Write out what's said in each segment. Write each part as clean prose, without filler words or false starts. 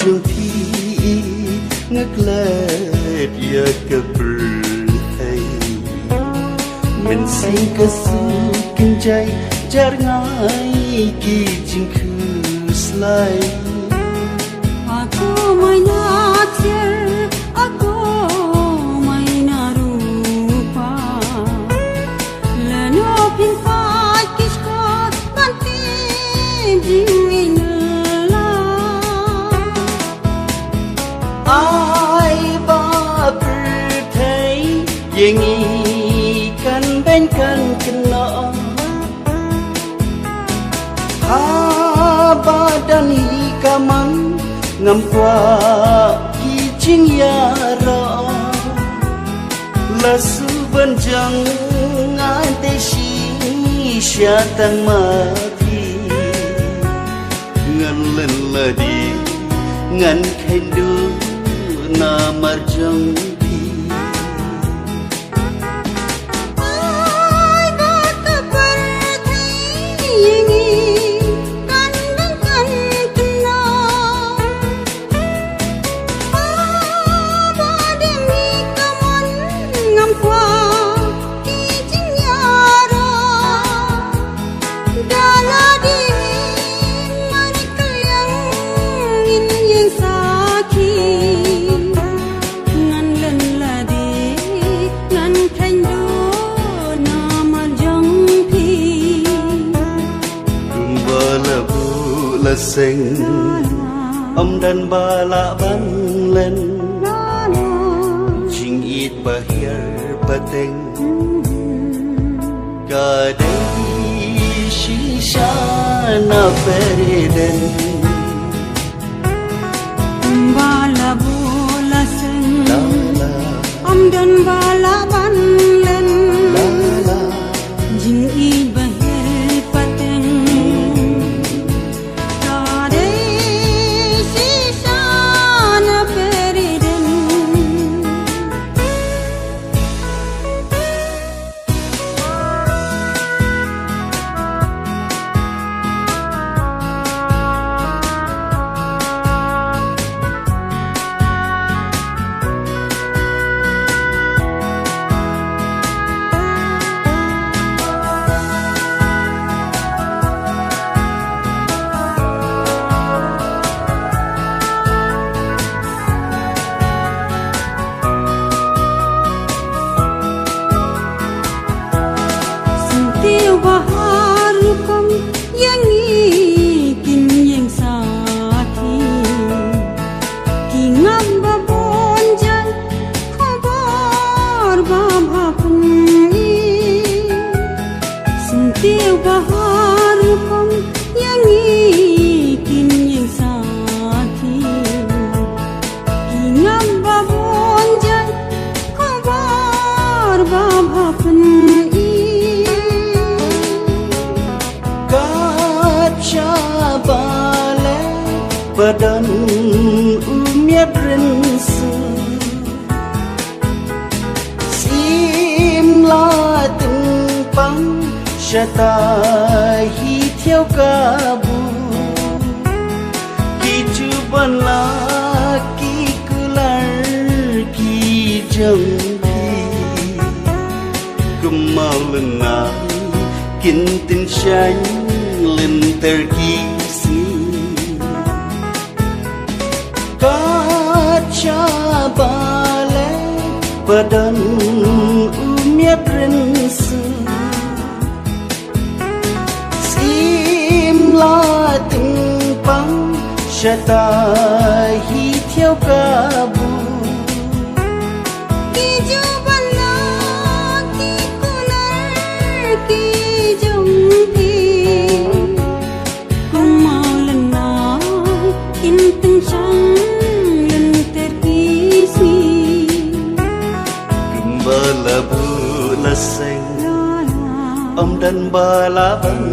trường thi ngất lệ bia cờ bự hay mình sinh cơ su kinh chạy chát ngay kỳ trình khứ slay aku menyatir aku maina rupa leno pin fai kisko ganti dingin la ai ba bự thấy yên nghi căn bên căn kinh nọ ha ba đani kaman ngam qua ki ching ya ra la su ban jang ngai te shi sha tang ma thi ngan len la di ngan khain du na mar jang là xinh ông đàn bà lạ bắn lên chinh ít bà hiền bà tình cả đây xí xa na về đến bà là bố là xinh ông đàn bà lạ bắn lên chinh ít bà hiền bà tình tiêu bahar kom yang ikin yang sathi kingam babon jan kabar babhapan i kaca bale badan umiat rinsu sim la tempang Shata hi theo ca bu ki chu ban la ki kular ki jang thi kumal na kin tin shang len ter ki si ka cha bale badan umiat rinsu la từng băng shata hi theo ca bu ki ju ban la ki kular ki jong thi kumal na kin tin sang len ter ki si kumbala bu la sing om dan ba la ban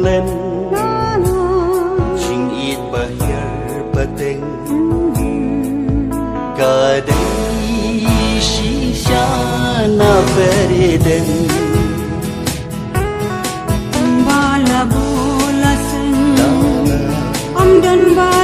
lên tình cả đây xí xa na về đến ba la bu la sen om dan ba